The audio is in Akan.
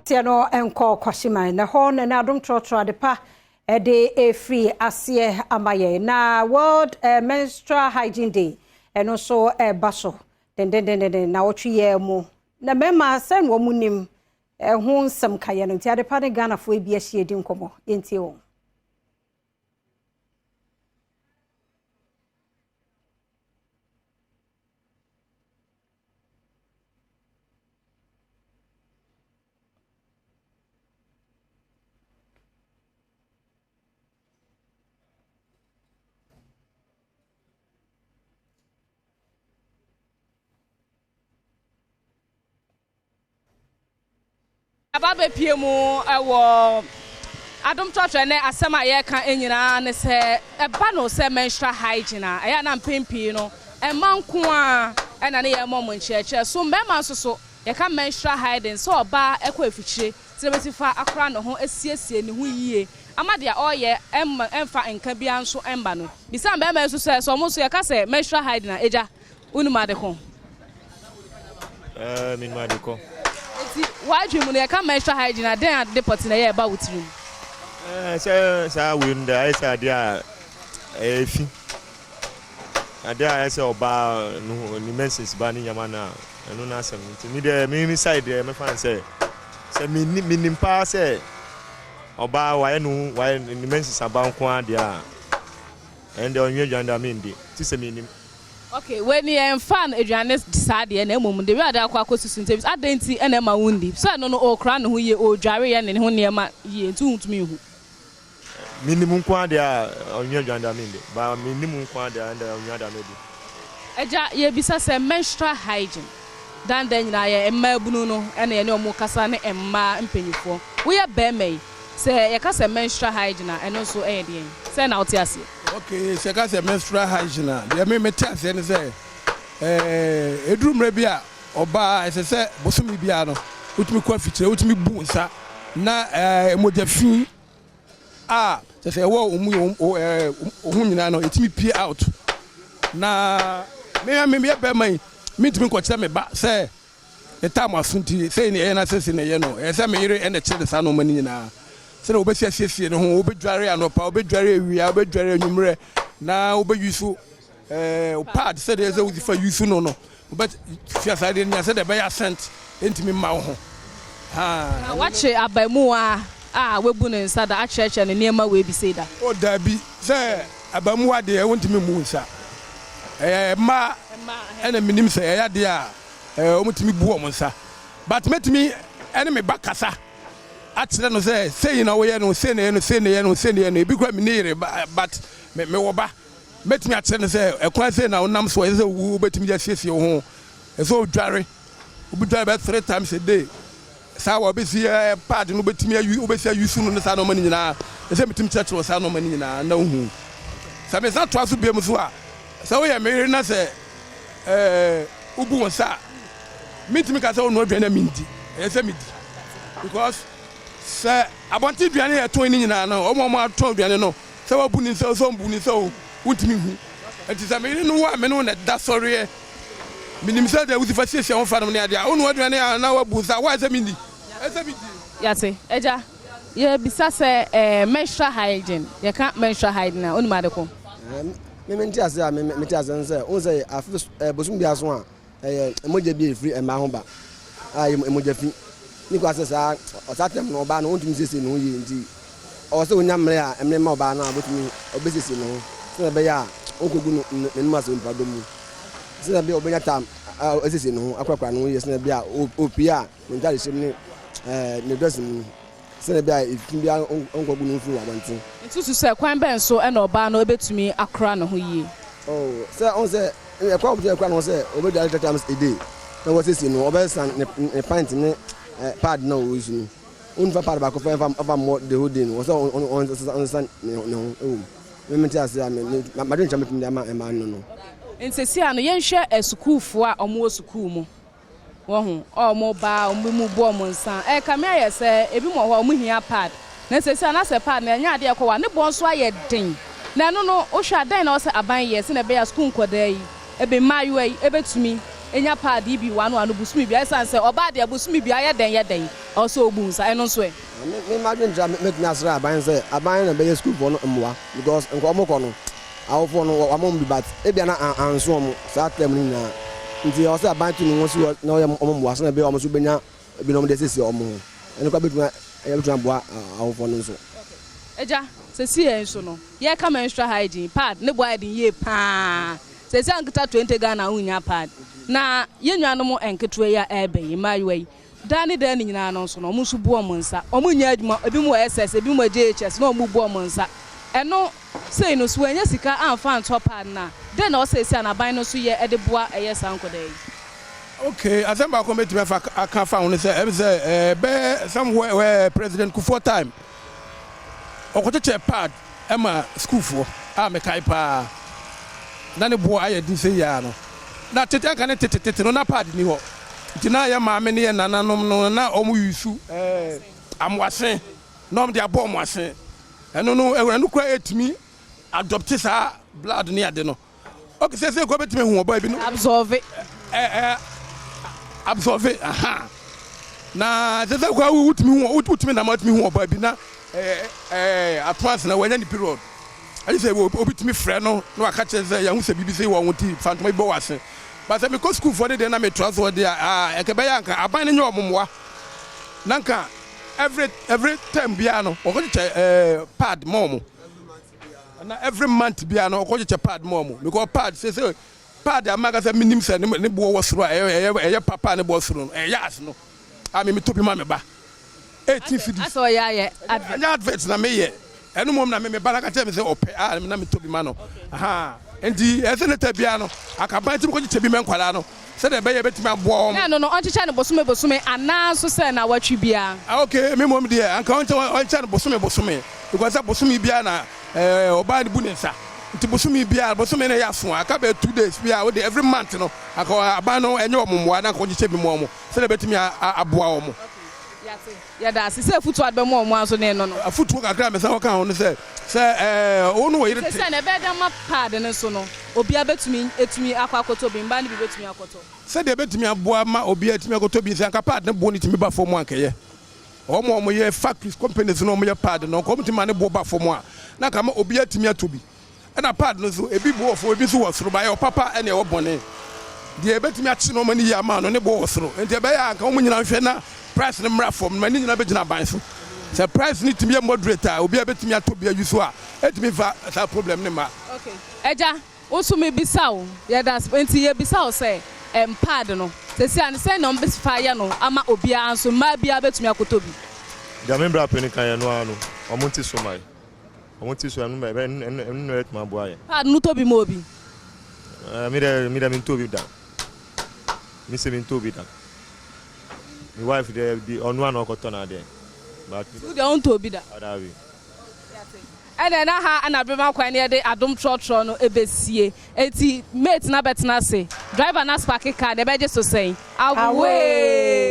Tiano enko kwashima na ho na Adom Trotro adepa de free asie amaye na World Menstrual Hygiene Day eno so baso den na wotwe mu na mema sen wo munim ho nsem kaye no ti adepa ne Ghana fo ebia hie di nkomo enti wo Ababe piemu ewo Adom Trotro ne asema ye kan enyina ne se eba no se menstrual hygiene aya na mpempi no emanko a ena ne ye momo ncheche so mbema so ye kan menstrual hygiene so oba ekwa efichire se betifa akora no ho asiesie ne ho yie amade a oye emfa enka bia nso emba no bisa mbema so so mo so ye ka se menstrual hygiene eja unuma de ko minuma de ko why do you come menstrual hygiene then at the pot in a year about you? So when I said, yeah, if I say about no menses banning Yamana, and no answer to me, the main side there, my friend say, meaning pass it about why I know why the menses are bound quadia and the only gender mean this a meaning. Okay, when you fan Adrian's decide and a moment, the other quacos systems, I didn't see any maundi. So I don't know all crown who ye or Jerry and who near my ye to me. Minimum quadia on your gender mean, but minimum quadia and on your other maybe. Eja ye bisa menstrual hygiene. Dan then I am Bruno and I know Mocasane and Ma and Pennyfo. We are Beme. Say a cast menstrual hygiene and also aiding. Send out yes. Okay, se ka se menstrual hygiene de me meta se ne se edrum rebia oba se se bosumi bia no utumi kwa fichire utumi bu nsa na mojafi se wo omu ohun nyina no etimi pie out na me be man me timi ko kire me ba se eta mo asunti se ne na se ne ye no se me yire ene kire sa no mani nyina se na obesiesie ne ho obedware anopa obedware ewia obedware anwumre na obeyusu pad se dey say for yusu no but fiasa dey nya se dey be sent entimi ma ho na wache abamu webu ne nsa da acheche ne niema we bi say da o da bi se abamu ade e wontimi mu nsa ma ena minim se ya de a omutimi bu o nsa but metimi ene me bakasa atire no say na we no say na no ebi kwa me nire but me wo ba metimi atire no say ekwan say na onam so say wo betimi ja siesie ho so dware obudware be 3 times a day sa wo be si pad no betimi ayu obesi ayusu no sa no mani nyina say metimi church sa no mani nyina na hu sa me sa to aso biem so a sa we ya me na say ubu won sa metimi ka say ono adwan na mindi say midi because se abonti duane e to ni nyina no omo ato duane no se wabu ni se so mbu ni se o wuntimi hu enti se me no wa me no na da sorry e minim se da wuti fa siesie ho fa no ne ade a onu duane na wabu sa wa se mindi se mindi yate eja ye bisa se menstrual hygiene ye kan menstrual hygiene na onu ma de ko me menti ase a me ti ase se on se afi bosum bia so a emoje bi free e ma ho ba emoje fi ni kwa sasa osatem no ba no ontumi sese no yi nti o se onyamre a emre ma oba no abotumi obesese no se be ya okogu no nenu aso mpa domu se be obenya tam esese no akwakwa no yi se be a opia mentali se ni ne dosin se be a ifimbi onkogu no fu abanti ntutu se kwan ben so e na oba no obetumi akra no ho yi se on se e kwa obu kwa no se obedwa 3 times a day na wo sese no obesan ne pint ne pad no usu unfa pad ba ko fa mo de holding wo so on san no me menti ase ma de ncha metumi ama no nsesi ano yenhwe esukufo a omo sukuu mu wo ho omo ba omo mu bo omo nsan ka me ayese ebi mo ho omo hia pad na nsesi ana se pad na nya ade ekwa ne bo nso aye den na no wo hwa den na wo se aban ye se na be ya sukuu nkoda yi ebe mayu yi ebetumi enya pad bi wanu anu busumi bi esan se oba de busumi bi ayeden also obunsa eno so e me imagine jam make me asra aban say aban na be school for no mwa because nko omoko no awofo no amom bi but e bia na anso om sa tem ni na nti o say aban tu ni won si na o mwa so na be o so benya bi no de sesi omo eno kwa betuma e betuma boa awofo no so eja sesi enso no ye ka menstrual hygiene pad ne boa din ye pa sesi ankita 20 Ghana unya pad na ye nwanom enketo ya ebe yi mayiwa dani dani nyina no so no mo su buo mo nsa omo nya adwuma ebi mo SS ebi mo JHS na omo buo mo nsa eno sei no so anya sika amfa anto pad na den na o sesi anaban no so ye ede boa eye sankoda yi. Okay, Azamba committee me fa aka fa won say be somewhere where President Kufuor time okocheche pad ema school for me kai pa na ne boa aye di say ya no na tete aka ne tete no na pad ni ho nti na ya ma me ne nananom no na omu yusu amwase no de abo amwase eno no ewranu kwa etimi adopt sa blood ni ade no okay say ko betime hu oba bi no absorbe aha na zeze kwa utimi na matimi hu oba bi na advance na wanya ni period ali say obitimi frɛ no na waka kyerɛ ya hu sɛ bibi say wo ti fantoma bi wase but say because school for dey na me transfer dey ekebe ya nka aban ne nyɛ omomwa nanka every time bia no okoche pad momo na every month bia no okoche pad momo because pad say pad amaga say minim say ne bo wo soro eye papa ne bo soro yas no ami me tobi ma me ba 18 cedis aso ya advert na me ye enu mom na me ba na ka tell me say ope na me tobi ma no aha endi ese ne tabia no akaban tim ko je bi me nkwala no se de be ye betimi abo na no onchicha ne bosume ana so se na watwi bia okay me mom de anka onchicha ne bosume because bosume bia na oba de bunensa nti bosume bia bosume na ya so aka be 2 days bia we every month no aka aban no enye omomwa na ko je bi mo se de betimi aboa omo ya da se futu adbe mo aso ne no futu kakra me se wo kan ho no se onu we yire se na be da ma pad ne so no obi abetumi etumi akwakoto bi mba ne bi betumi akoto se de betumi aboa ma obi etumi akoto bi se anka pad ne bo ni timi ba fo mo anka ye omo ye factories companies no mo ye pad no ko mti ma ne bo ba fo mo a na ka ma obi etumi atobi na pad no so ebi bo fo ebi so wo soro ba ye papa ene wo bone de ebetumi achi no mani ya ma no ne bo wo soro enti ebe ya anka mo nyina hwe na price ne mra fom mani nyina be gina ban so se price ni timi moderator obi ebetumi atobi ayuso a etumi fa sa problem ne ma. Okay eja usumi bisawo ye das enti ye bisawo say pad no se si an say no mbesifa ya no ama obi anso ma bia betumi akotobi da membra peni kan ya no anu omonti so mai omonti so anu be no et ma boa ye pad no tobi mo obi mira min tobi da mi se min tobi da my wife the on one okoto na there but you don't tobi da adawi ene na ha anabema kwan ne de Adom Trotro no ebesie enti mate na betena se driver na spark car de beje so sen away